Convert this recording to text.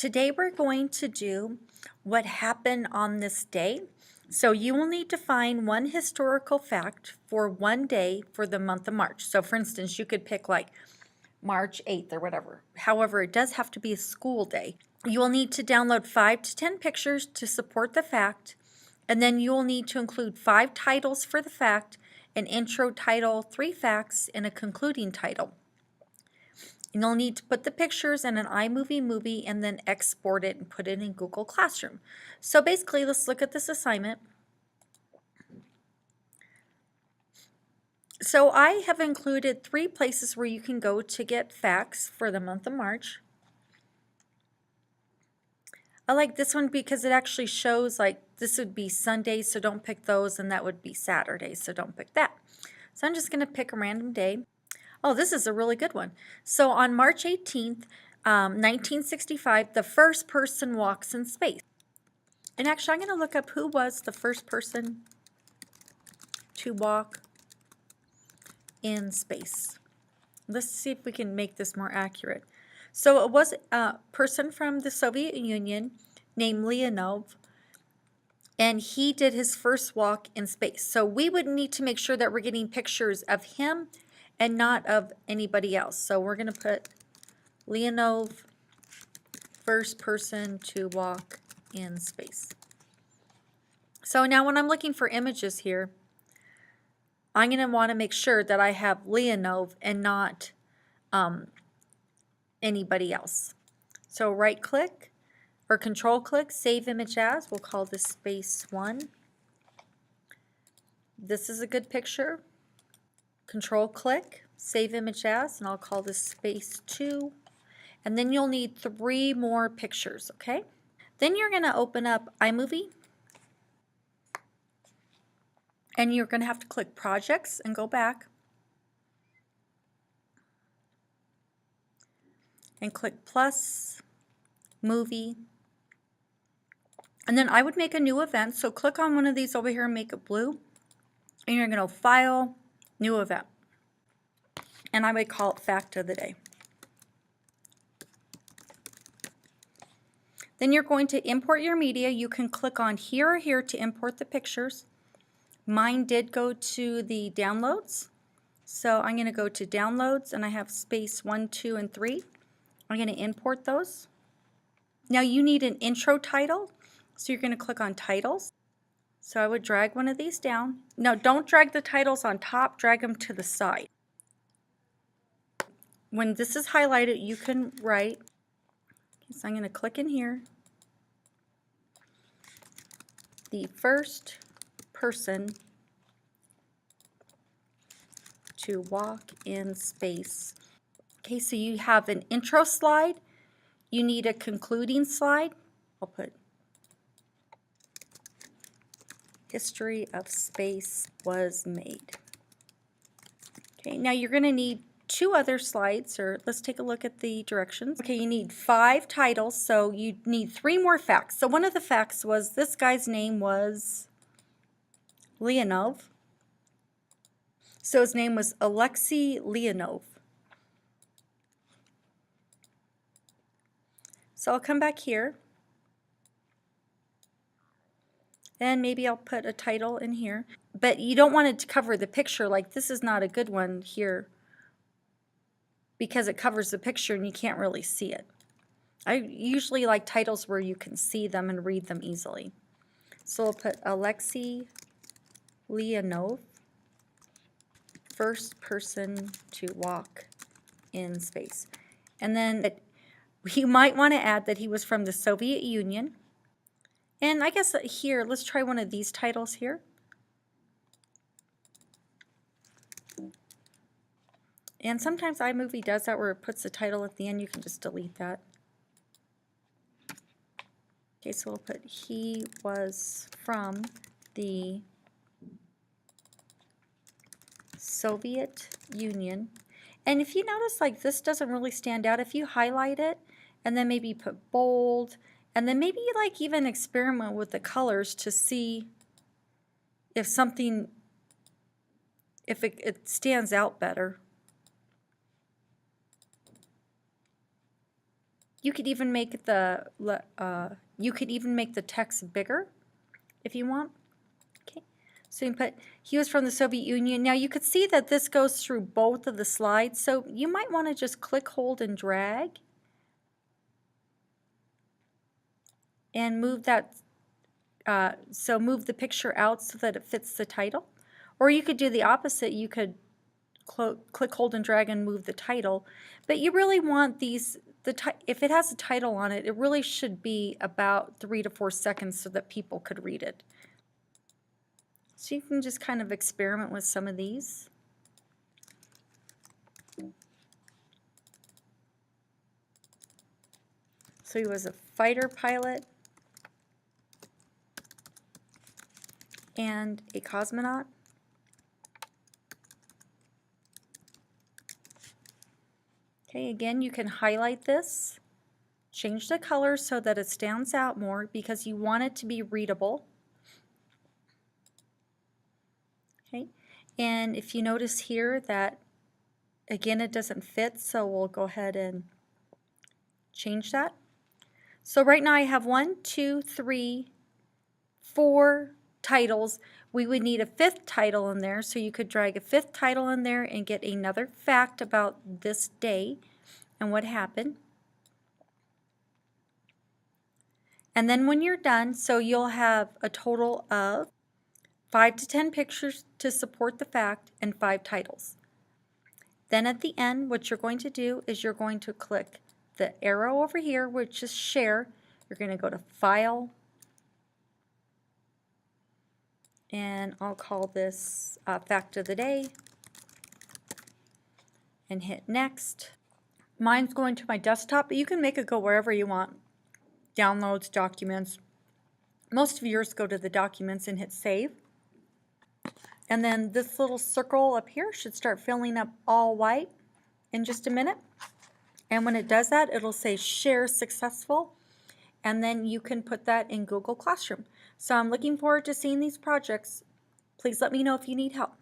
Today we're going to do what happened on this day. So you will need to find one historical fact for one day for the month of March. So for instance, you could pick like March 8th or whatever. However, it does have to be a school day. You will need to download 5 to 10 pictures to support the fact, and then you will need to include 5 titles for the fact, an intro title, 3 facts, and a concluding title. And you'll need to put the pictures in an iMovie movie and then export it and put it in Google Classroom. So basically, let's look at this assignment. So I have included 3 places where you can go to get facts for the month of March. I like this one because it actually shows like this would be Sunday, so don't pick those, and that would be Saturday, so don't pick that. So I'm just going to pick a random day. Oh, this is a really good one. So on March 18th, 1965, the first person walks in space. And actually, I'm going to look up who was the first person to walk in space. Let's see if we can make this more accurate. So it was a person from the Soviet Union named Leonov, and he did his first walk in space. So we would need to make sure that we're getting pictures of him and not of anybody else. So we're going to put Leonov, first person to walk in space. So now when I'm looking for images here, I'm going to want to make sure that I have Leonov and not anybody else. So right click or control click, save image as. We'll call this space 1. This is a good picture. Control click, save image as, and I'll call this space 2. And then you'll need 3 more pictures, okay? Then you're going to open up iMovie. And you're going to have to click Projects and go back. And click Plus, Movie. And then I would make a new event. So click on one of these over here and make it blue. And you're going to File, New Event. And I would call it Fact of the Day. Then you're going to import your media. You can click on here or here to import the pictures. Mine did go to the downloads. So I'm going to go to downloads and I have space 1, 2, and 3. I'm going to import those. Now you need an intro title. So you're going to click on titles. So I would drag one of these down. No, don't drag the titles on top, drag them to the side. When this is highlighted, you can write. So I'm going to click in here. The first person to walk in space. Okay, so you have an intro slide. You need a concluding slide. I'll put history of space was made. Okay, now you're going to need 2 other slides, or let's take a look at the directions. Okay, you need 5 titles, so you need 3 more facts. So one of the facts was this guy's name was Leonov. So his name was Alexei Leonov. So I'll come back here. And maybe I'll put a title in here. But you don't want it to cover the picture. Like this is not a good one here because it covers the picture and you can't really see it. I usually like titles where you can see them and read them easily. So I'll put Alexei Leonov, first person to walk in space. And then you might want to add that he was from the Soviet Union. And I guess here, let's try one of these titles here. And sometimes iMovie does that where it puts the title at the end. You can just delete that. Okay, so we'll put he was from the Soviet Union. And if you notice, like this doesn't really stand out. If you highlight it and then maybe put bold, and then maybe like even experiment with the colors to see if something, if it stands out better. You could even make the text bigger if you want. Okay, so you can put, he was from the Soviet Union. Now you could see that this goes through both of the slides, so you might want to just click, hold, and drag, and move that. So move the picture out so that it fits the title. Or you could do the opposite. You could click, hold, and drag and move the title. But you really want these, if it has a title on it, it really should be about 3 to 4 seconds so that people could read it. So you can just kind of experiment with some of these. So he was a fighter pilot and a cosmonaut. Okay, again, you can highlight this, change the color so that it stands out more because you want it to be readable. Okay, and if you notice here that, again, it doesn't fit, so we'll go ahead and change that. So right now I have 1, 2, 3, 4 titles. We would need a 5th title in there, so you could drag a 5th title in there and get another fact about this day and what happened. And then when you're done, so you'll have a total of 5 to 10 pictures to support the fact and 5 titles. Then at the end, what you're going to do is you're going to click the arrow over here, which is share. You're going to go to File, and I'll call this Fact of the Day, and hit Next. Mine's going to my desktop, but you can make it go wherever you want. Downloads, documents. Most of yours go to the documents and hit Save. And then this little circle up here should start filling up all white in just a minute. And when it does that, it'll say Share Successful. And then you can put that in Google Classroom. So I'm looking forward to seeing these projects. Please let me know if you need help.